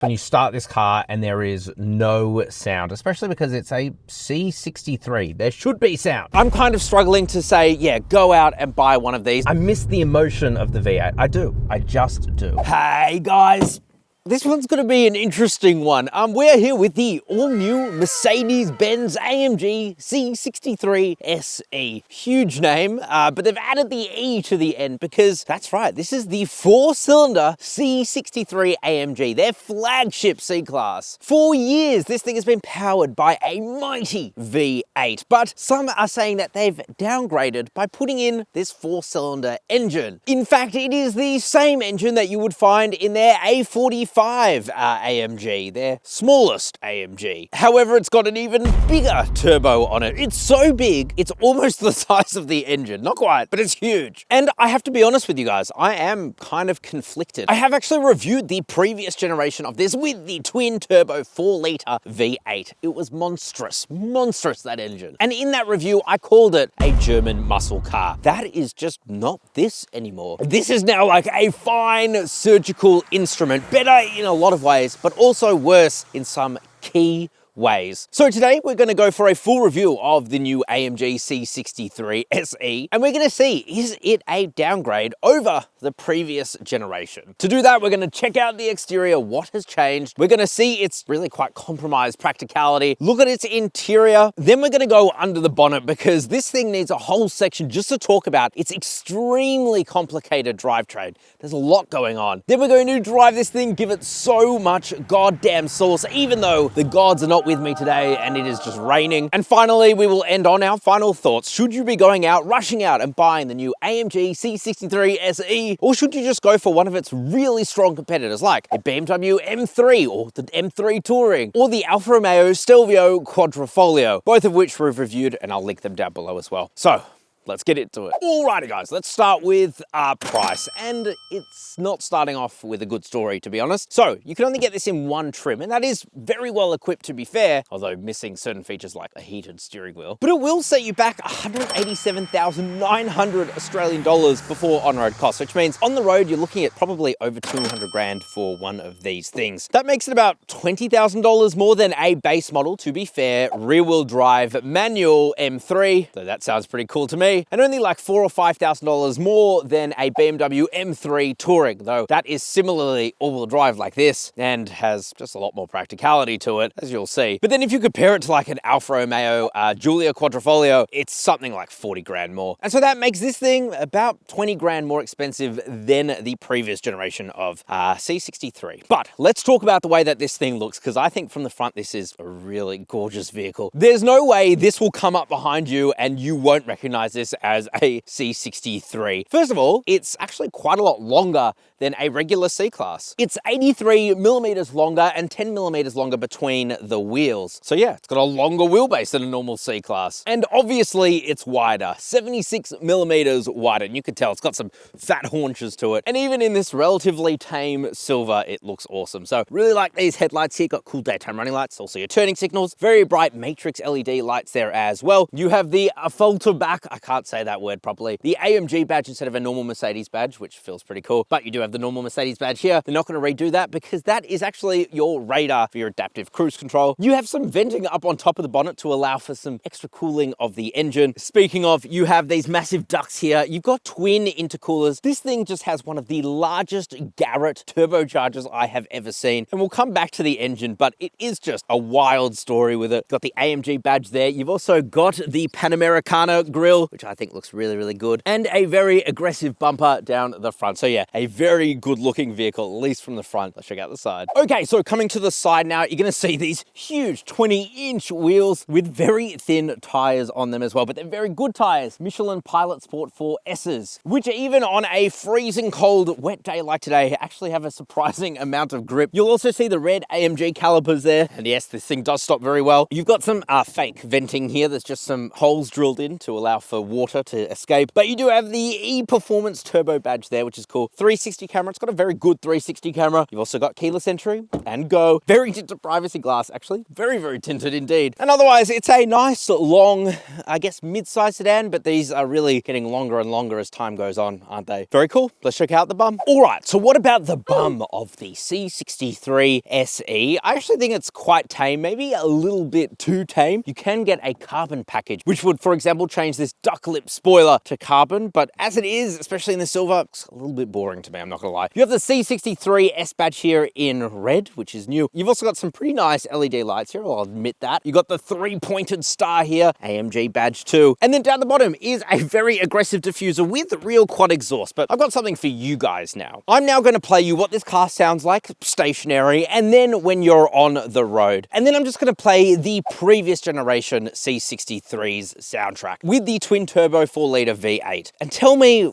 when you start this car and there is no sound, especially because it's a C63. There should be sound. I'm kind of struggling to say, yeah, go out and buy one of these. I miss the emotion of the V8. I do. I just do. Hey guys. This one's going to be an interesting one. We're here with the all-new Mercedes-Benz AMG C63 SE. Huge name, but they've added the E to the end because that's right, this is the 4-cylinder C63 AMG, their flagship C-Class. For years, this thing has been powered by a mighty V8, but some are saying that they've downgraded by putting in this 4-cylinder engine. In fact, it is the same engine that you would find in their A45 AMG, their smallest AMG. However, it's got an even bigger turbo on it. It's so big, it's almost the size of the engine. Not quite, but it's huge. And I have to be honest with you guys, I am kind of conflicted. I have actually reviewed the previous generation of this with the twin turbo 4-litre V8. It was monstrous, that engine. And in that review, I called it a German muscle car. That is just not this anymore. This is now like a fine surgical instrument, better in a lot of ways, but also worse in some key ways. So today we're going to go for a full review of the new AMG C63 SE, and we're going to see, is it a downgrade over the previous generation? To do that, we're going to check out the exterior, what has changed. We're going to see its really quite compromised practicality, look at its interior, then we're going to go under the bonnet because this thing needs a whole section just to talk about its extremely complicated drivetrain. There's a lot going on. Then we're going to drive this thing, give it so much goddamn sauce, even though the gods are not with me today and it is just raining. And finally, we will end on our final thoughts. Should you be going out, rushing out and buying the new AMG C63 SE, or should you just go for one of its really strong competitors like a BMW M3 or the M3 Touring or the Alfa Romeo Giulia Quadrifoglio, both of which we've reviewed and I'll link them down below as well. So let's get into it. Alrighty guys, let's start with price. And it's not starting off with a good story, to be honest. So you can only get this in one trim, and that is very well equipped to be fair, although missing certain features like a heated steering wheel. But it will set you back 187,900 Australian dollars before on-road costs, which means on the road you're looking at probably over 200 grand for one of these things. That makes it about $20,000 more than a base model, to be fair, rear-wheel drive manual M3, though that sounds pretty cool to me. And only like $4,000 or $5,000 more than a BMW M3 Touring, though that is similarly all-wheel drive like this and has just a lot more practicality to it, as you'll see. But then if you compare it to like an Alfa Romeo Giulia Quadrifoglio, it's something like 40 grand more. And so that makes this thing about 20 grand more expensive than the previous generation of C63. But let's talk about the way that this thing looks, because I think from the front, this is a really gorgeous vehicle. There's no way this will come up behind you and you won't recognize this as a C63. First of all, it's actually quite a lot longer than a regular C-Class. It's 83 millimeters longer and 10 millimeters longer between the wheels. So yeah, it's got a longer wheelbase than a normal C-Class. And obviously it's wider, 76 millimeters wider. And you can tell it's got some fat haunches to it. And even in this relatively tame silver, it looks awesome. So really like these headlights here, got cool daytime running lights, also your turning signals, very bright matrix LED lights there as well. You have the filter back, I can't say that word properly, the AMG badge instead of a normal Mercedes badge, which feels pretty cool, but you do have the normal Mercedes badge here. They're not going to redo that because that is actually your radar for your adaptive cruise control. You have some venting up on top of the bonnet to allow for some extra cooling of the engine. Speaking of, you have these massive ducts here. You've got twin intercoolers. This thing just has one of the largest Garrett turbochargers I have ever seen. And we'll come back to the engine, but it is just a wild story with it. Got the AMG badge there. You've also got the Panamericana grille, which I think looks really, really good, and a very aggressive bumper down the front. So yeah, a very good looking vehicle, at least from the front. Let's check out the side. Okay, so coming to the side now, you're gonna see these huge 20-inch wheels with very thin tires on them as well, but they're very good tires. Michelin Pilot Sport 4S's, which even on a freezing cold, wet day like today, actually have a surprising amount of grip. You'll also see the red AMG calipers there. And yes, this thing does stop very well. You've got some fake venting here. There's just some holes drilled in to allow for water to escape. But you do have the E-Performance Turbo badge there, which is cool. 360 camera. It's got a very good 360 camera. You've also got keyless entry and go. Very tinted privacy glass, actually. Very, very tinted indeed. And otherwise, it's a nice, long, I guess, mid-size sedan, but these are really getting longer and longer as time goes on, aren't they? Very cool. Let's check out the bum. All right, so what about the bum of the C63 SE? I actually think it's quite tame, maybe a little bit too tame. You can get a carbon package, which would, for example, change this duck lip spoiler to carbon, but as it is, especially in the silver, it's a little bit boring to me, I'm not gonna lie. You have the C63 S badge here in red, which is new. You've also got some pretty nice LED lights here, I'll admit that. You got the 3-pointed star here, AMG badge too. And then down the bottom is a very aggressive diffuser with real quad exhaust, but I've got something for you guys now. I'm now gonna play you what this car sounds like, stationary, and then when you're on the road. And then I'm just gonna play the previous generation C63's soundtrack with the twin turbo 4-litre V8. And tell me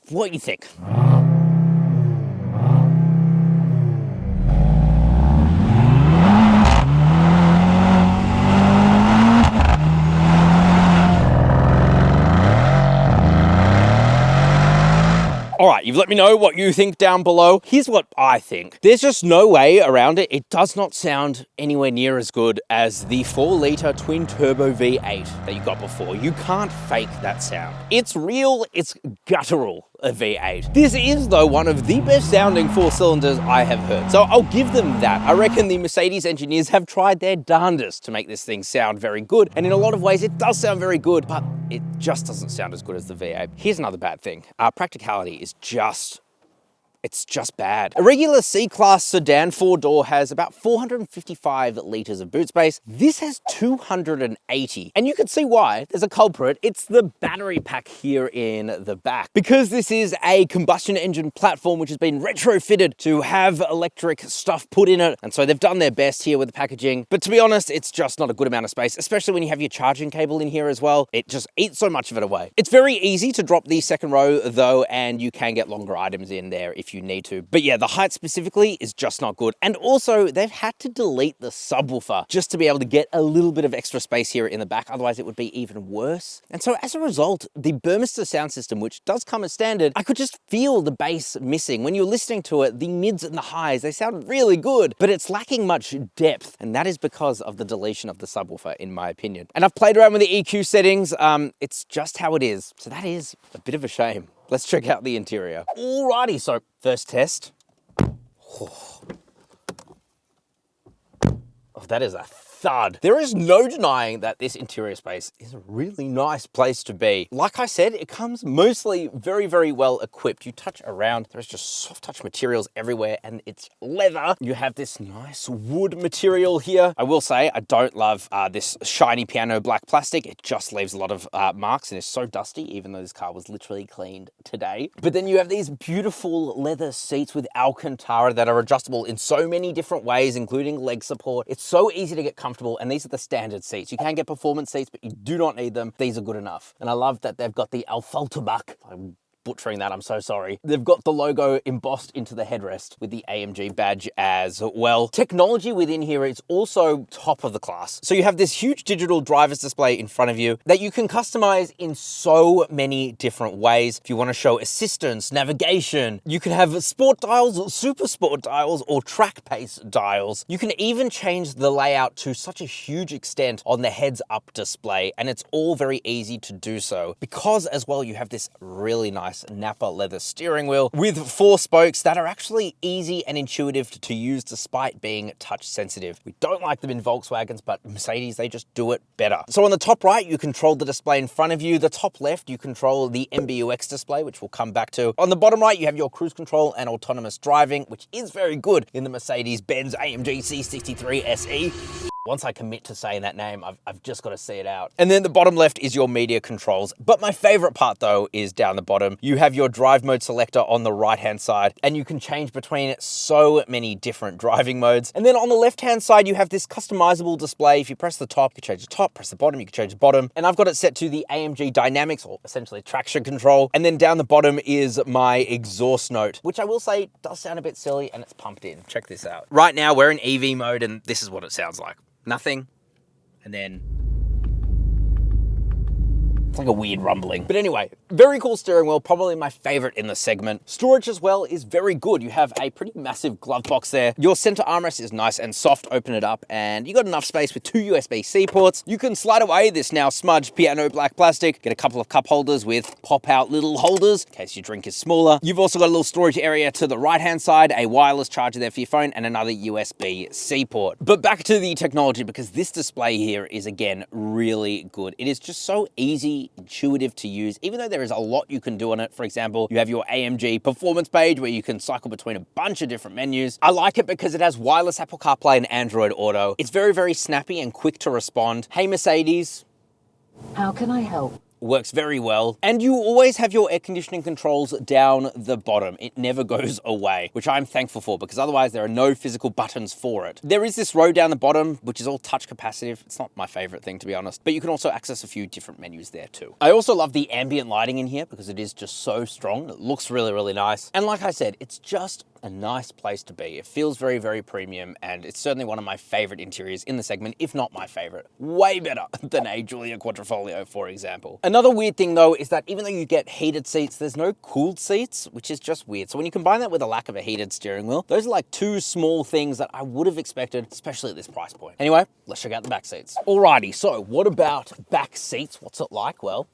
what you think. All right, you've let me know what you think down below. Here's what I think. There's just no way around it. It does not sound anywhere near as good as the 4-litre twin turbo V8 that you got before. You can't fake that sound. It's real, it's guttural, a V8. This is, though, one of the best sounding 4 cylinders I have heard. So I'll give them that. I reckon the Mercedes engineers have tried their darndest to make this thing sound very good. And in a lot of ways, it does sound very good, but it just doesn't sound as good as the V8. Here's another bad thing. Practicality is it's just bad. A regular C-Class sedan 4-door has about 455 litres of boot space. This has 280. And you can see why. There's a culprit. It's the battery pack here in the back. Because this is a combustion engine platform which has been retrofitted to have electric stuff put in it. And so they've done their best here with the packaging. But to be honest, it's just not a good amount of space, especially when you have your charging cable in here as well. It just eats so much of it away. It's very easy to drop the second row though, and you can get longer items in there if you need to. But yeah, the height specifically is just not good. And also they've had to delete the subwoofer just to be able to get a little bit of extra space here in the back. Otherwise it would be even worse. And so as a result, the Burmester sound system, which does come as standard, I could just feel the bass missing. When you're listening to it, the mids and the highs, they sound really good, but it's lacking much depth. And that is because of the deletion of the subwoofer, in my opinion. And I've played around with the EQ settings. It's just how it is. So that is a bit of a shame. Let's check out the interior. Alrighty, so first test. Oh, that is a thud. There is no denying that this interior space is a really nice place to be. Like I said, it comes mostly very, very well equipped. You touch around, there's just soft touch materials everywhere and it's leather. You have this nice wood material here. I will say, I don't love this shiny piano black plastic. It just leaves a lot of marks and is so dusty, even though this car was literally cleaned today. But then you have these beautiful leather seats with Alcantara that are adjustable in so many different ways, including leg support. It's so easy to get comfortable, and these are the standard seats. You can get performance seats, but you do not need them. These are good enough. And I love that they've got the Alfalterbach. I'm butchering that, I'm so sorry. They've got the logo embossed into the headrest with the AMG badge as well. Technology within here is also top of the class. So you have this huge digital driver's display in front of you that you can customize in so many different ways. If you want to show assistance, navigation, you can have sport dials, super sport dials, or track pace dials. You can even change the layout to such a huge extent on the heads up display, and it's all very easy to do so because as well you have this really nice Napa leather steering wheel with 4 spokes that are actually easy and intuitive to use despite being touch sensitive. We don't like them in Volkswagens, but Mercedes, they just do it better. So on the top right, you control the display in front of you. The top left, you control the MBUX display, which we'll come back to. On the bottom right, you have your cruise control and autonomous driving, which is very good in the Mercedes-Benz AMG C63 SE. Once I commit to saying that name, I've just got to see it out. And then the bottom left is your media controls. But my favorite part though is down the bottom. You have your drive mode selector on the right-hand side, and you can change between so many different driving modes. And then on the left-hand side, you have this customizable display. If you press the top, you can change the top, press the bottom, you can change the bottom. And I've got it set to the AMG Dynamics, or essentially traction control. And then down the bottom is my exhaust note, which I will say does sound a bit silly, and it's pumped in. Check this out. Right now, we're in EV mode, and this is what it sounds like. Nothing, and then It's like a weird rumbling. But anyway, very cool steering wheel, probably my favorite in the segment. Storage as well is very good. You have a pretty massive glove box there. Your center armrest is nice and soft. Open it up and you got enough space with 2 USB-C ports. You can slide away this now smudged piano black plastic. Get a couple of cup holders with pop-out little holders in case your drink is smaller. You've also got a little storage area to the right-hand side, a wireless charger there for your phone, and another USB-C port. But back to the technology, because this display here is, again, really good. It is just so easy, intuitive to use, even though there is a lot you can do on it. For example, you have your AMG performance page where you can cycle between a bunch of different menus. I like it because it has wireless Apple CarPlay and Android Auto. It's very, very snappy and quick to respond. Hey, Mercedes. How can I help? Works very well. And you always have your air conditioning controls down the bottom. It never goes away, which I'm thankful for, because otherwise there are no physical buttons for it. There is this row down the bottom, which is all touch capacitive. It's not my favorite thing, to be honest, but you can also access a few different menus there too. I also love the ambient lighting in here because it is just so strong. It looks really, really nice. And like I said, it's just a nice place to be. It feels very, very premium, and it's certainly one of my favorite interiors in the segment, if not my favorite. Way better than a Giulia Quadrifoglio, for example. Another weird thing though is that even though you get heated seats, there's no cooled seats, which is just weird. So when you combine that with a lack of a heated steering wheel, those are like 2 small things that I would have expected, especially at this price point. Anyway, let's check out the back seats. Alrighty, so what about back seats? What's it like? Well,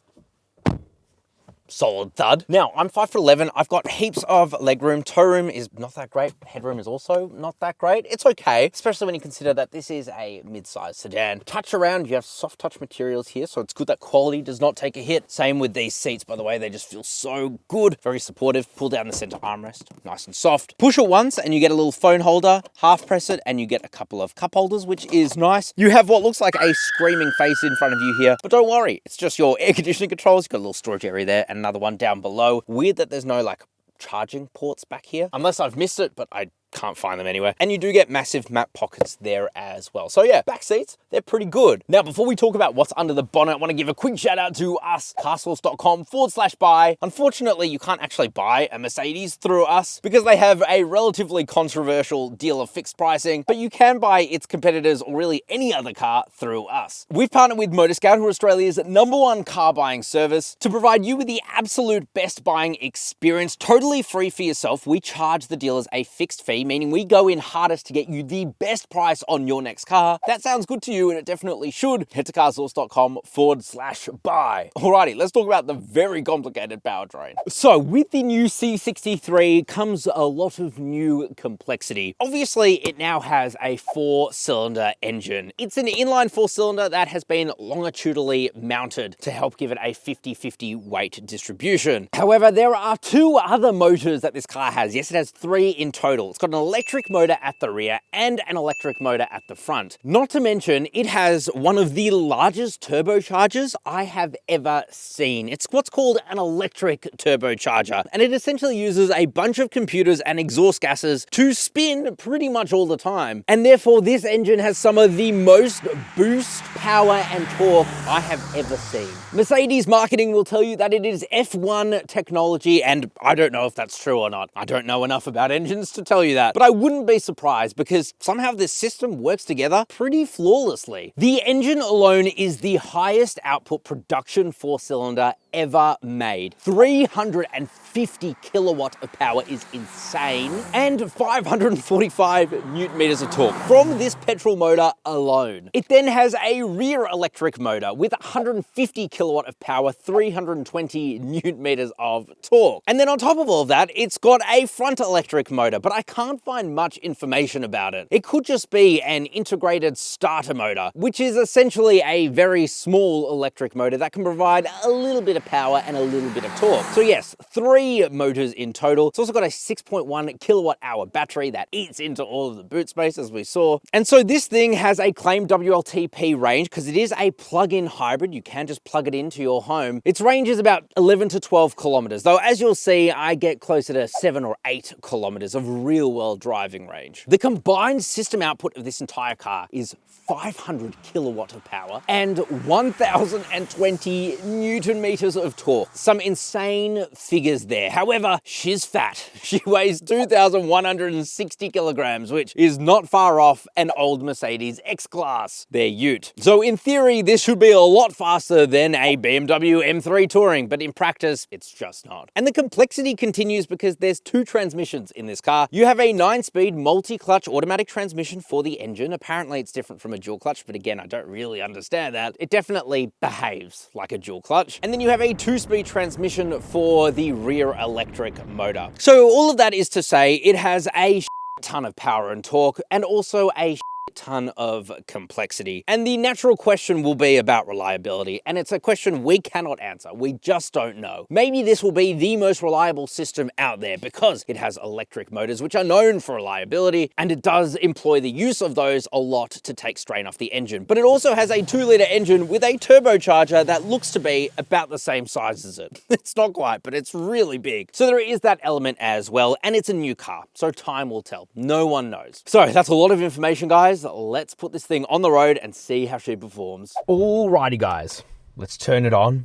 solid thud. Now, I'm 5'11". I've got heaps of legroom. Toe room is not that great. Headroom is also not that great. It's okay, especially when you consider that this is a mid-size sedan. Touch around, you have soft touch materials here, so it's good that quality does not take a hit. Same with these seats, by the way. They just feel so good. Very supportive. Pull down the center armrest, nice and soft. Push it once and you get a little phone holder. Half press it and you get a couple of cup holders, which is nice. You have what looks like a screaming face in front of you here, but don't worry. It's just your air conditioning controls. You've got a little storage area there and another one down below. Weird that there's no like charging ports back here, unless I've missed it, but I can't find them anywhere. And you do get massive map pockets there as well. So yeah, back seats, they're pretty good. Now, before we talk about what's under the bonnet, I want to give a quick shout out to us, CarSauce.com/buy. Unfortunately, you can't actually buy a Mercedes through us because they have a relatively controversial deal of fixed pricing, but you can buy its competitors or really any other car through us. We've partnered with Motorscout, who are Australia's #1 car buying service, to provide you with the absolute best buying experience, totally free for yourself. We charge the dealers a fixed fee, meaning we go in hardest to get you the best price on your next car. That sounds good to you, and it definitely should. Head to carsauce.com/buy. Alrighty, let's talk about the very complicated powertrain. So with the new C63 comes a lot of new complexity. Obviously, it now has a 4-cylinder engine. It's an inline 4-cylinder that has been longitudinally mounted to help give it a 50-50 weight distribution. However, there are 2 other motors that this car has. Yes, it has 3 in total. It's got an electric motor at the rear and an electric motor at the front. Not to mention, it has one of the largest turbochargers I have ever seen. It's what's called an electric turbocharger, and it essentially uses a bunch of computers and exhaust gases to spin pretty much all the time. And therefore, this engine has some of the most boost, power, and torque I have ever seen. Mercedes marketing will tell you that it is F1 technology, and I don't know if that's true or not. I don't know enough about engines to tell you that, but I wouldn't be surprised because somehow this system works together pretty flawlessly. The engine alone is the highest output production 4-cylinder ever made. 350 kilowatt of power is insane, and 545 newton meters of torque from this petrol motor alone. It then has a rear electric motor with 150 kilowatt of power, 320 newton meters of torque. And then on top of all of that, it's got a front electric motor, but I can't find much information about it. It could just be an integrated starter motor, which is essentially a very small electric motor that can provide a little bit of power and a little bit of torque. So yes, 3 motors in total. It's also got a 6.1 kilowatt hour battery that eats into all of the boot space, as we saw. And so this thing has a claimed WLTP range because it is a plug-in hybrid. You can just plug it into your home. Its range is about 11 to 12 kilometers, though as you'll see, I get closer to 7 or 8 kilometers of real-world driving range. The combined system output of this entire car is 500 kilowatt of power and 1,020 newton meters of torque. Some insane figures there. However, she's fat. She weighs 2,160 kilograms, which is not far off an old Mercedes X-Class, their Ute. So So in theory, this should be a lot faster than a BMW M3 Touring, but in practice, it's just not. And the complexity continues because there's two transmissions in this car. You have a 9-speed multi-clutch automatic transmission for the engine. Apparently it's different from a dual clutch, but again, I don't really understand that. It definitely behaves like a dual clutch. And then you have a 2-speed transmission for the rear electric motor. So all of that is to say it has a ton of power and torque, and also a ton of complexity. And the natural question will be about reliability, and it's a question we cannot answer. We just don't know. Maybe this will be the most reliable system out there because it has electric motors, which are known for reliability, and it does employ the use of those a lot to take strain off the engine. But it also has a 2-liter engine with a turbocharger that looks to be about the same size as it. It's not quite, but it's really big. So there is that element as well, and it's a new car, so time will tell. No one knows. So that's a lot of information, guys. Let's put this thing on the road and see how she performs. Alrighty, guys, let's turn it on.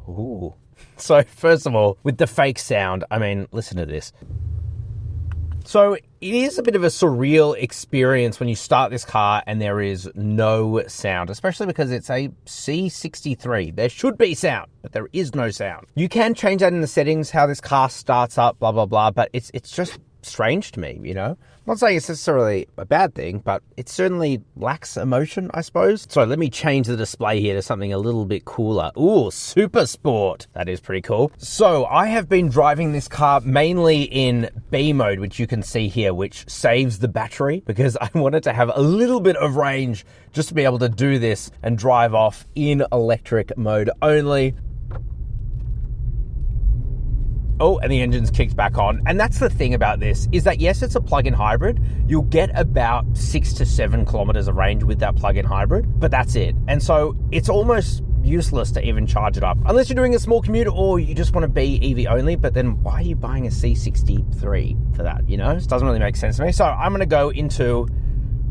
Ooh. So first of all, with the fake sound, I mean, listen to this. So it is a bit of a surreal experience when you start this car and there is no sound, especially because it's a C63. There should be sound, but there is no sound. You can change that in the settings, how this car starts up, blah, blah, blah, but it's just strange to me, you know? I'm not saying it's necessarily a bad thing, but it certainly lacks emotion, I suppose. So let me change the display here to something a little bit cooler. Ooh, Super Sport. That is pretty cool. So I have been driving this car mainly in B mode, which you can see here, which saves the battery because I wanted to have a little bit of range just to be able to do this and drive off in electric mode only. Oh, and the engine's kicked back on. And that's the thing about this, is that yes, it's a plug-in hybrid. You'll get about 6 to 7 kilometers of range with that plug-in hybrid, but that's it. And so it's almost useless to even charge it up, unless you're doing a small commute or you just want to be EV only, but then why are you buying a C63 for that, you know? It doesn't really make sense to me. So I'm going to go into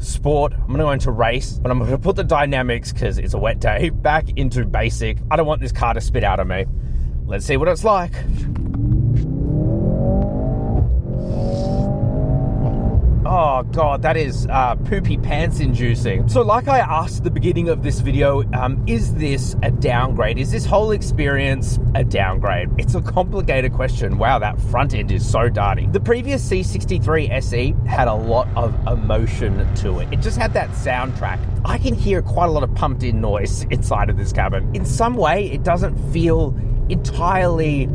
sport, I'm going to go into race, but I'm going to put the dynamics, because it's a wet day, back into basic. I don't want this car to spit out on me. Let's see what it's like. Oh God, that is poopy pants inducing. So like I asked at the beginning of this video, is this a downgrade? Is this whole experience a downgrade? It's a complicated question. Wow, that front end is so dirty. The previous C63 SE had a lot of emotion to it. It just had that soundtrack. I can hear quite a lot of pumped in noise inside of this cabin. In some way, it doesn't feel entirely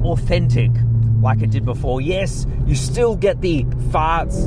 authentic like it did before. Yes, you still get the farts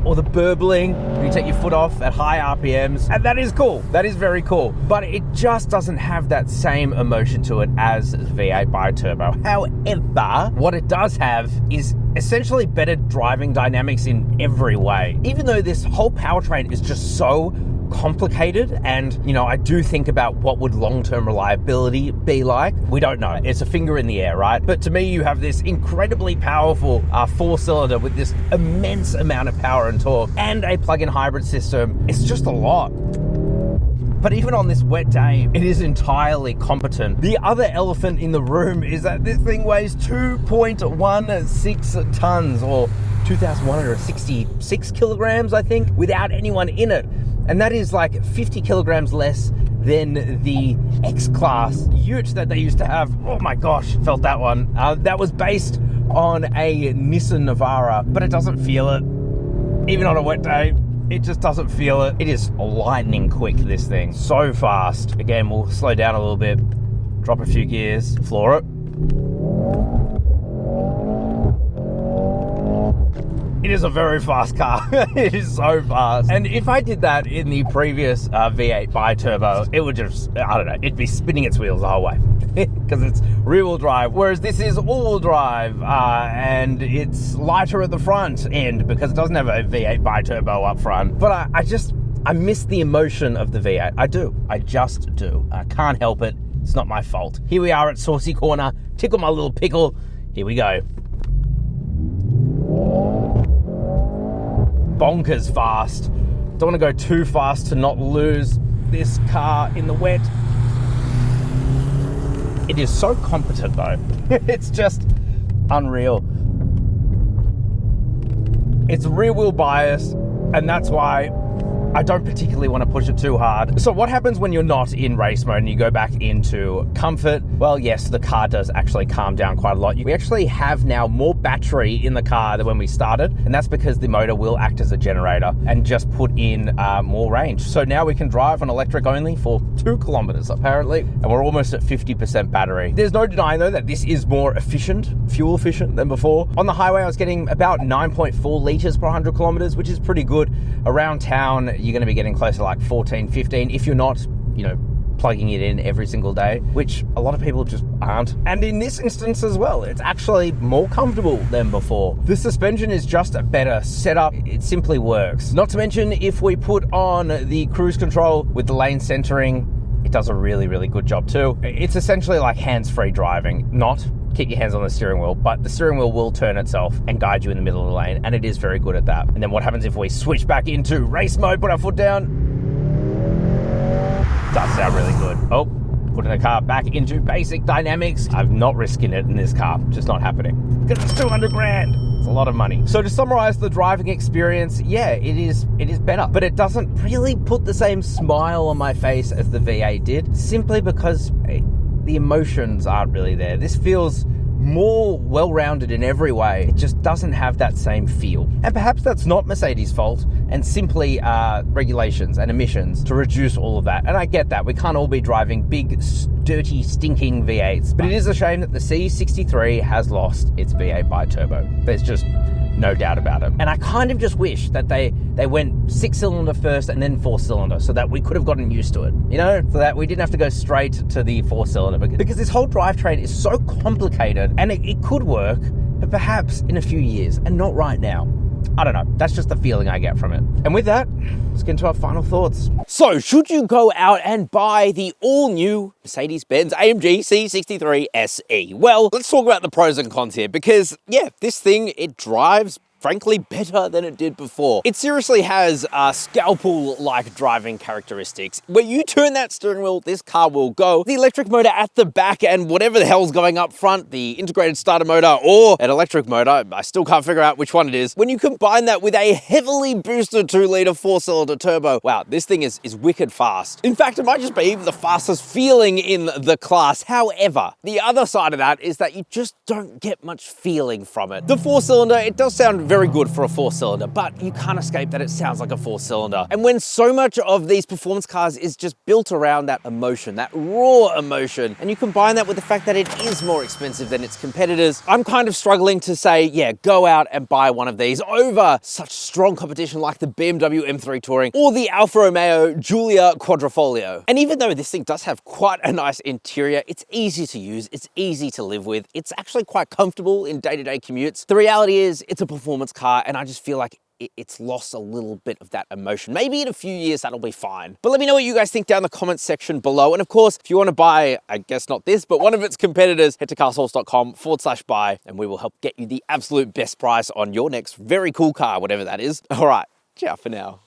or the burbling when you take your foot off at high RPMs, and that is cool. That is very cool, but it just doesn't have that same emotion to it as V8 Biturbo. However, what it does have is essentially better driving dynamics in every way. Even though this whole powertrain is just so complicated, and you know, I do think about what would long-term reliability be like. We don't know. It's a finger in the air, right? But to me, you have this incredibly powerful 4-cylinder with this immense amount of power and torque, and a plug-in hybrid system. It's just a lot. But even on this wet day, it is entirely competent. The other elephant in the room is that this thing weighs 2.16 tons, or 2,166 kilograms, I think, without anyone in it. And that is like 50 kilograms less than the X-Class ute that they used to have. Oh my gosh, felt that one. That was based on a Nissan Navara, but it doesn't feel it. Even on a wet day, it just doesn't feel it. It is lightning quick, this thing. So fast. Again, we'll slow down a little bit, drop a few gears, floor it. It is a very fast car. It is so fast. And if I did that in the previous V8 Biturbo, it would just, I don't know, it'd be spinning its wheels the whole way because it's rear-wheel drive, whereas this is all-wheel drive, and it's lighter at the front end because it doesn't have a V8 Biturbo up front. But I miss the emotion of the V8. I do. I just do. I can't help it. It's not my fault. Here we are at Saucy Corner. Tickle my little pickle. Here we go. Bonkers fast. Don't want to go too fast to not lose this car in the wet. It is so competent though. It's just unreal. It's rear wheel bias, and that's why I don't particularly want to push it too hard. So what happens when you're not in race mode and you go back into comfort? Well, yes, the car does actually calm down quite a lot. We actually have now more battery in the car than when we started, and that's because the motor will act as a generator and just put in more range. So now we can drive on electric only for 2 kilometers apparently, and we're almost at 50% battery. There's no denying though that this is more efficient, fuel efficient than before. On the highway, I was getting about 9.4 liters per 100 kilometers, which is pretty good. Around town, you're going to be getting closer to like 14, 15 if you're not, plugging it in every single day, which a lot of people just aren't. And in this instance as well, it's actually more comfortable than before. The suspension is just a better setup. It simply works. Not to mention, if we put on the cruise control with the lane centering, it does a really, really good job too. It's essentially like hands-free driving, not keep your hands on the steering wheel, but the steering wheel will turn itself and guide you in the middle of the lane, and it is very good at that. And then what happens if we switch back into race mode, put our foot down? Does sound really good. Oh, putting the car back into basic dynamics. I'm not risking it in this car, just not happening. Because it's 200 grand. It's a lot of money. So to summarize the driving experience, yeah, it is better, but it doesn't really put the same smile on my face as the V8 did, simply because the emotions aren't really there. This feels more well-rounded in every way. It just doesn't have that same feel. And perhaps that's not Mercedes' fault, and simply regulations and emissions to reduce all of that. And I get that. We can't all be driving big, dirty, stinking V8s. But it is a shame that the C63 has lost its V8 bi-turbo. There's just no doubt about it. And I kind of just wish that they went 6-cylinder first and then 4-cylinder, so that we could have gotten used to it, so that we didn't have to go straight to the 4-cylinder, because this whole drivetrain is so complicated, and it could work, but perhaps in a few years, and not right now. I don't know. That's just the feeling I get from it. And with that, let's get into our final thoughts. So, should you go out and buy the all-new Mercedes-Benz AMG C63 SE? Well, let's talk about the pros and cons here, because, yeah, this thing, it drives frankly better than it did before. It seriously has scalpel-like driving characteristics. Where you turn that steering wheel, this car will go. The electric motor at the back and whatever the hell's going up front, the integrated starter motor or an electric motor, I still can't figure out which one it is. When you combine that with a heavily boosted 2-liter 4-cylinder turbo, wow, this thing is wicked fast. In fact, it might just be the fastest feeling in the class. However, the other side of that is that you just don't get much feeling from it. The 4-cylinder, it does sound very good for a 4-cylinder, but you can't escape that it sounds like a 4-cylinder. And when so much of these performance cars is just built around that emotion, that raw emotion, and you combine that with the fact that it is more expensive than its competitors, I'm kind of struggling to say, yeah, go out and buy one of these over such strong competition like the BMW M3 Touring or the Alfa Romeo Giulia Quadrifoglio. And even though this thing does have quite a nice interior, it's easy to use, it's easy to live with, it's actually quite comfortable in day-to-day commutes. The reality is, it's a performance car, and I just feel like it's lost a little bit of that emotion. Maybe in a few years that'll be fine. But let me know what you guys think down in the comments section below. And of course, if you want to buy, I guess not this, but one of its competitors, head to carsauce.com/buy, and we will help get you the absolute best price on your next very cool car, whatever that is. All right, ciao for now.